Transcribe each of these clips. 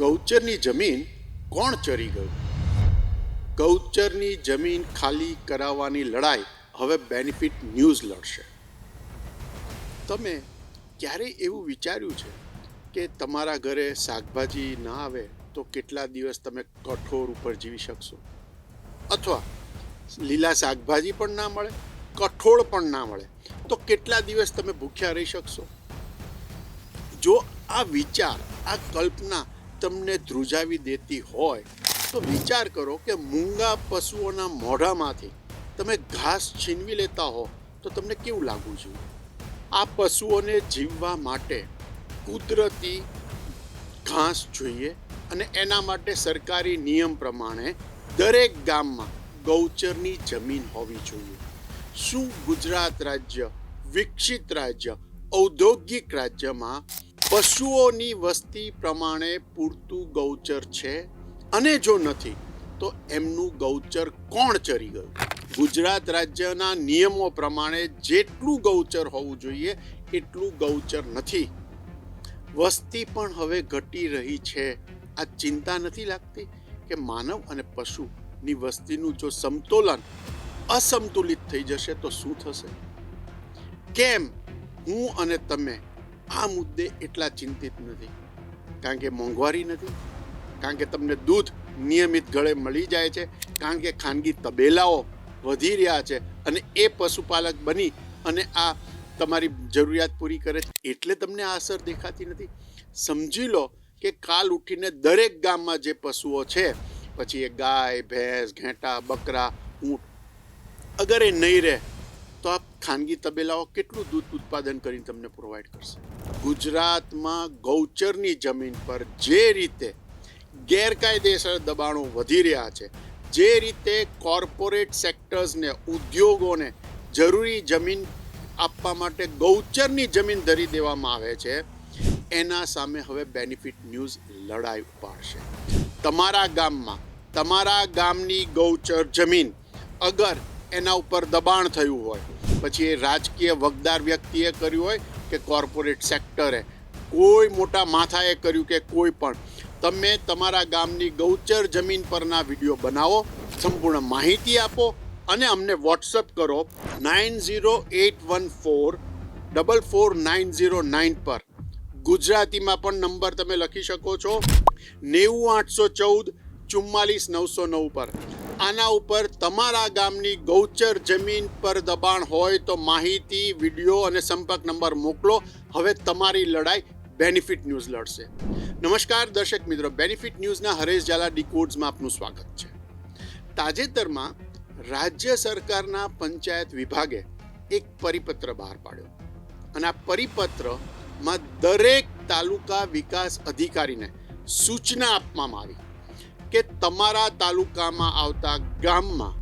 ગૌચરની જમીન કોણ ચરી ગયું? ગૌચરની જમીન ખાલી કરાવવાની લડાઈ હવે બેનિફિટ ન્યૂઝ લડશે. તમે ક્યારેય એવું વિચાર્યું છે કે તમારા ઘરે શાકભાજી ના આવે તો કેટલા દિવસ તમે કઠોળ ઉપર જીવી શકશો? અથવા લીલા શાકભાજી પણ ના મળે, કઠોળ પણ ના મળે તો કેટલા દિવસ તમે ભૂખ્યા રહી શકશો? જો આ વિચાર, આ કલ્પના તમને ધ્રુજાવી દેતી હોય તો વિચાર કરો કે મૂંગા પશુઓના મોઢામાંથી તમે ઘાસ છીનવી લેતા હો તો તમને કેવું લાગવું જોઈએ? આ પશુઓને જીવવા માટે કુદરતી ઘાસ જોઈએ અને એના માટે સરકારી નિયમ પ્રમાણે દરેક ગામમાં ગૌચરની જમીન હોવી જોઈએ. શું ગુજરાત રાજ્ય વિકસિત રાજ્ય, ઔદ્યોગિક રાજ્યમાં પશુઓની વસ્તી પ્રમાણે પૂરતું ગૌચર છે? અને જો નથી તો એમનું ગૌચર કોણ ચરી ગયું? ગુજરાત રાજ્યના નિયમો પ્રમાણે જેટલું ગૌચર હોવું જોઈએ એટલું ગૌચર નથી. વસ્તી પણ હવે ઘટી રહી છે. આ ચિંતા નથી લાગતી કે માનવ અને પશુની વસ્તીનું જો સમતોલન અસંતુલિત થઈ જશે તો શું થશે? કેમ હું અને તમે આ મુદ્દે એટલા ચિંતિત નથી? કારણ કે મોંઘવારી નથી, કારણ કે તમને દૂધ નિયમિત ગળે મળી જાય છે, કારણ કે ખાનગી તબેલાઓ વધી રહ્યા છે અને એ પશુપાલક બની અને આ તમારી જરૂરિયાત પૂરી કરે છે એટલે તમને આ અસર દેખાતી નથી? સમજી લો કે કાલ ઉઠીને દરેક ગામમાં જે પશુઓ છે, પછી એ ગાય, ભેંસ, ઘેટા, બકરા, ઊંટ, અગર એ નહીં રહે તો આ ખાનગી તબેલાઓ કેટલું દૂધ ઉત્પાદન કરીને તમને પ્રોવાઈડ કરશે? ગુજરાતમાં ગૌચરની જમીન પર જે રીતે ગેરકાયદેસર દબાણો વધી રહ્યા છે, જે રીતે કોર્પોરેટ સેક્ટર્સને, ઉદ્યોગોને જરૂરી જમીન આપવા માટે ગૌચરની જમીન ધરી દેવામાં આવે છે, એના સામે હવે બેનિફિટ ન્યૂઝ લડાઈ ઉપાડશે. તમારા ગામમાં, તમારા ગામની ગૌચર જમીન અગર એના ઉપર દબાણ થયું હોય, પછી એ રાજકીય વગદાર વ્યક્તિએ કર્યું હોય કે કોર્પોરેટ સેક્ટરે, કોઈ મોટા માથાએ કર્યું કે કોઈ પણ, તમે તમારા ગામની ગૌચર જમીન પરના વિડીયો બનાવો, સંપૂર્ણ માહિતી આપો અને અમને વોટ્સઅપ કરો 9081444909 પર. ગુજરાતીમાં પણ નંબર તમે લખી શકો છો 90814 44909 પર. આના ઉપર તમારા ગામની ગૌચર જમીન પર દબાણ હોય તો માહિતી, વિડીયો અને સંપર્ક નંબર મોકલો. હવે તમારી લડાઈ બેનિફિટ ન્યૂઝ લડશે. નમસ્કાર દર્શક મિત્રો, બેનિફિટ ન્યૂઝના હરેશ ઝાલા ડીકોડ્સમાં આપનું સ્વાગત છે. તાજેતરમાં રાજ્ય સરકારના પંચાયત વિભાગે એક પરિપત્ર બહાર પાડ્યો અને આ પરિપત્રમાં દરેક તાલુકા વિકાસ અધિકારીને સૂચના આપવામાં આવી કે તમારા તાલુકામાં આવતા ગામમાં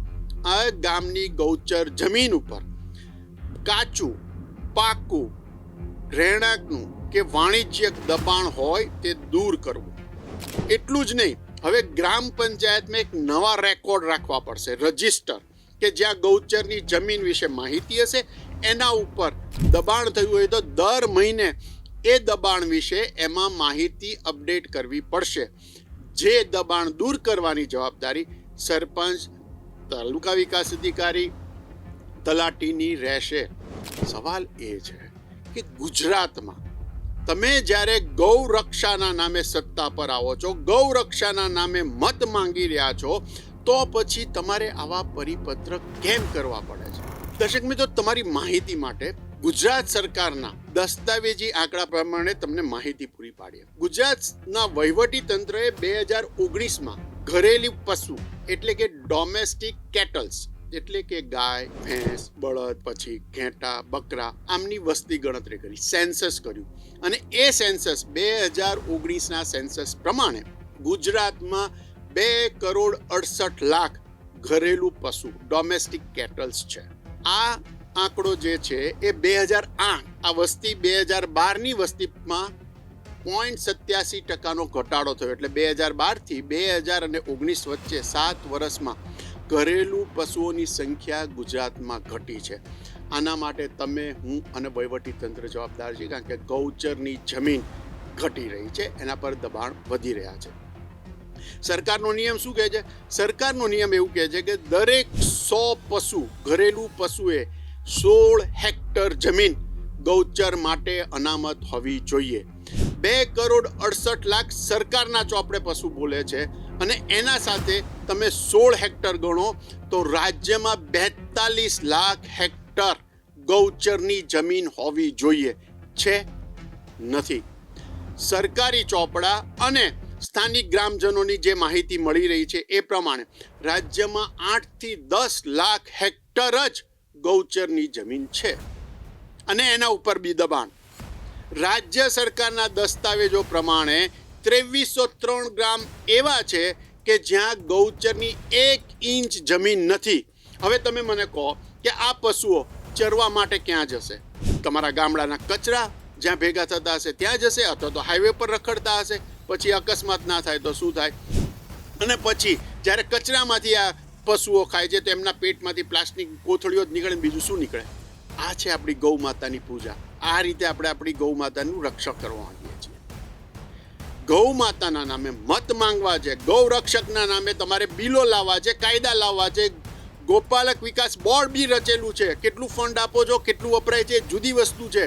આ ગામની ગૌચર જમીન ઉપર કાચું, પાકું, રહેણાંકનું કે વાણિજ્યક દબાણ હોય તે દૂર કરવું. એટલું જ નહીં, હવે ગ્રામ પંચાયતમાં એક નવા રેકોર્ડ રાખવા પડશે, રજિસ્ટર, કે જ્યાં ગૌચરની જમીન વિશે માહિતી હશે, એના ઉપર દબાણ થયું હોય તો દર મહિને એ દબાણ વિશે એમાં માહિતી અપડેટ કરવી પડશે. જે દબાણ દૂર કરવાની જવાબદારી સરપંચ, તાલુકા વિકાસ અધિકારી, તલાટીની રહેશે. સવાલ એ છે કે ગુજરાતમાં તમે જ્યારે ગૌરક્ષાના નામે સત્તા પર આવો છો, ગૌરક્ષાના નામે મત માંગી રહ્યા છો, તો પછી તમારે આવા પરિપત્ર કેમ કરવા પડે છે? દર્શક મિત્રો, તમારી માહિતી માટે ગુજરાત સરકારના દસ્તાવેજી આંકડા પ્રમાણે તમને માહિતી પૂરી પાડીએ. ગુજરાતના વહીવટી તંત્રએ 2019માં ઘરેલું પશુ એટલે કે ડોમેસ્ટિક કેટલ્સ એટલે કે ગાય, ભેંસ, બળદ, પછી ઘેટા, બકરા, આમની વસ્તી ગણતરી કરી, સેન્સસ કર્યું અને એ સેન્સસ 2019ના સેન્સસ પ્રમાણે ગુજરાતમાં 2,68,00,000 ઘરેલું પશુ ડોમેસ્ટિક કેટલ્સ છે. આ આંકડો જે છે એ 2008 આ વસ્તી 2012ની વસ્તીમાં 0.87% ઘટાડો થયો. એટલે 2012 થી 2019 વચ્ચે 7 વર્ષમાં ઘરેલું પશુઓની સંખ્યા ગુજરાતમાં ઘટી છે. આના માટે તમે, હું અને વહીવટી તંત્ર જવાબદાર છે, કારણ કે ગૌચરની જમીન ઘટી રહી છે, એના પર દબાણ વધી રહ્યા છે. સરકારનો નિયમ શું કહે છે? સરકારનો નિયમ એવું કહે છે કે દરેક 100 પશુ, ઘરેલું પશુએ 16 હેક્ટર જમીન ગૌચર માટે અનામત હોવી જોઈએ. 2,68,00,000 સરકારના ચોપડે પશુ બોલે છે અને એના સાથે તમે 16 હેક્ટર ગણો તો રાજ્યમાં 42 લાખ હેક્ટર ગૌચરની જમીન હોવી જોઈએ. છે? નથી. સરકારી ચોપડા અને સ્થાનિક ગ્રામજનોની જે માહિતી મળી રહી છે એ પ્રમાણે રાજ્યમાં 8 થી 10 લાખ હેક્ટર જ ગૌચરની જમીન છે અને એના ઉપર બી દબાણ. રાજ્ય સરકારના દસ્તાવેજો પ્રમાણે 2303 ગ્રામ એવા છે કે જ્યાં ગૌચરની 1 ઇંચ જમીન નથી. હવે તમે મને કહો કે આ પશુઓ ચરવા માટે ક્યાં જશે? તમારા ગામડાના કચરા જ્યાં ભેગા થતા હશે ત્યાં જશે, અથવા તો હાઈવે પર રખડતા હશે. પછી અકસ્માત ના થાય તો શું થાય? અને પછી જ્યારે કચરામાંથી આ પશુઓ ખાય છે તો એમના પેટમાંથી પ્લાસ્ટિક કોથળીઓ જ નીકળે, બીજું શું નીકળે? આ છે આપણી ગૌ માતાની પૂજા. આ રીતે આપણે આપણી ગૌ માતાનું રક્ષણ કરવા માંગીએ છીએ. ગૌ માતાના નામે મત માંગવા છે, ગૌ રક્ષકના નામે તમારે બિલો લાવવા છે, કાયદા લાવવા છે. ગોપાલક વિકાસ બોર્ડ બી રચેલું છે. કેટલું ફંડ આપો છો, કેટલું વપરાય છે, જુદી વસ્તુ છે.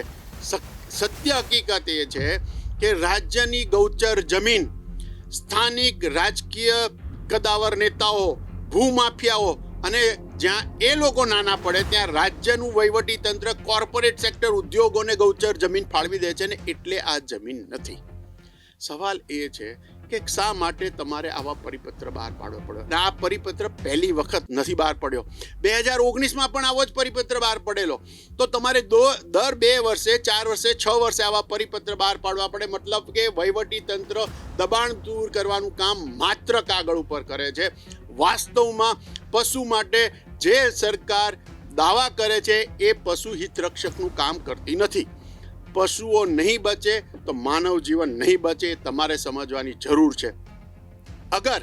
સત્ય હકીકત એ છે કે રાજ્યની ગૌચર જમીન સ્થાનિક રાજકીય કદાવર નેતાઓ, ભૂમાફિયાઓ અને જ્યાં એ લોકો નાના પડે ત્યાં રાજ્યનું વહીવટી તંત્ર, કોર્પોરેટ સેક્ટર, ઉદ્યોગોને ગૌચર જમીન ફાળવી દે છે ને એટલે આ જમીન નથી. સવાલ એ છે કે શા માટે તમારે આવા પરિપત્ર બહાર પાડવો પડ્યો? આ પરિપત્ર પહેલી વખત નથી બહાર પડ્યો. 2019માં પણ આવો જ પરિપત્ર બહાર પડેલો. તો તમારે દર 2 વર્ષે, 4 વર્ષે, 6 વર્ષે આવા પરિપત્ર બહાર પાડવા પડે. મતલબ કે વહીવટી તંત્ર દબાણ દૂર કરવાનું કામ માત્ર કાગળ ઉપર કરે છે. વાસ્તવમાં પશુ માટે જે સરકાર દાવા કરે છે એ પશુ હિત રક્ષકનું કામ કરતી નથી. પશુઓ નહીં બચે તો માનવ જીવન નહીં બચે. તમારે સમજવાની જરૂર છે. અગર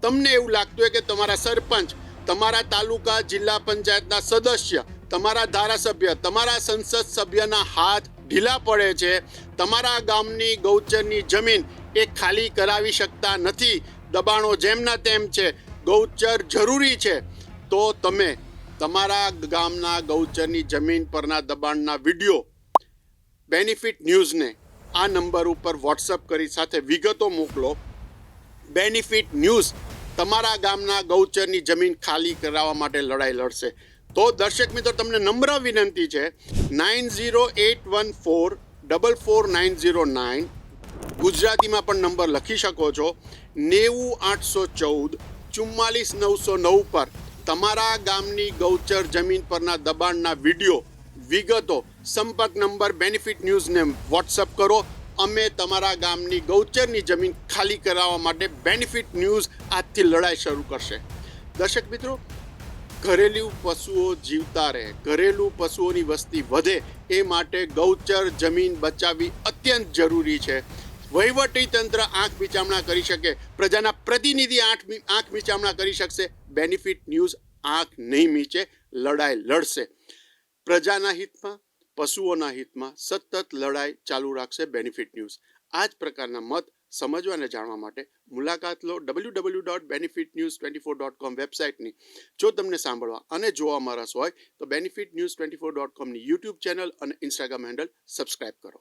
તમને એવું લાગતું હોય કે તમારા સરપંચ, તમારા તાલુકા જિલ્લા પંચાયતના સદસ્ય, તમારા ધારાસભ્ય, તમારા સંસદ સભ્યના હાથ ઢીલા પડે છે, તમારા ગામની ગૌચરની જમીન એ ખાલી કરાવી શકતા નથી, દબાણો જેમના તેમ છે, ગૌચર જરૂરી છે, તો તમે તમારા ગામના ગૌચરની જમીન પરના દબાણના વિડીયો બેનિફિટ ન્યૂઝને આ નંબર ઉપર વોટ્સઅપ કરી સાથે વિગતો મોકલો. બેનિફિટ ન્યૂઝ તમારા ગામના ગૌચરની જમીન ખાલી કરાવવા માટે લડાઈ લડશે. તો દર્શક મિત્રો, તમને નમ્ર વિનંતી છે, 9081444909 ગુજરાતીમાં પણ નંબર લખી શકો છો. 90814 44909 પર તમારા ગામની ગૌચર જમીન પરના દબાણના વિડીયો, વિગતો, સંપર્ક નંબર બેનિફિટ ન્યૂઝને વોટ્સઅપ કરો. અમે તમારા ગામની ગૌચરની જમીન ખાલી કરાવવા માટે બેનિફિટ ન્યૂઝ આજથી લડાઈ શરૂ કરશે. દર્શક મિત્રો, ઘરેલું પશુઓ જીવતા રહે, ઘરેલું પશુઓની વસ્તી વધે એ માટે ગૌચર જમીન બચાવવી અત્યંત જરૂરી છે. વહીવટી તંત્ર આંખ મીચામણા કરી શકે, પ્રજાના પ્રતિનિધિ આંખ મીચામણા કરી શકશે. બેનિફિટ ન્યૂઝ આંખ નહીં મીચે, લડાઈ લડશે. પ્રજાના હિતમાં, પશુઓના હિતમાં સતત લડાઈ ચાલુ રાખશે બેનિફિટ ન્યૂઝ. આ જ પ્રકારના મત સમજવા અને જાણવા માટે મુલાકાત લો www.benefitnews24.com વેબસાઇટની. જો તમને સાંભળવા અને જોવામાં રસ હોય તો benefitnews24.comની યુટ્યુબ ચેનલ અને ઇન્સ્ટાગ્રામ હેન્ડલ સબસ્ક્રાઇબ કરો.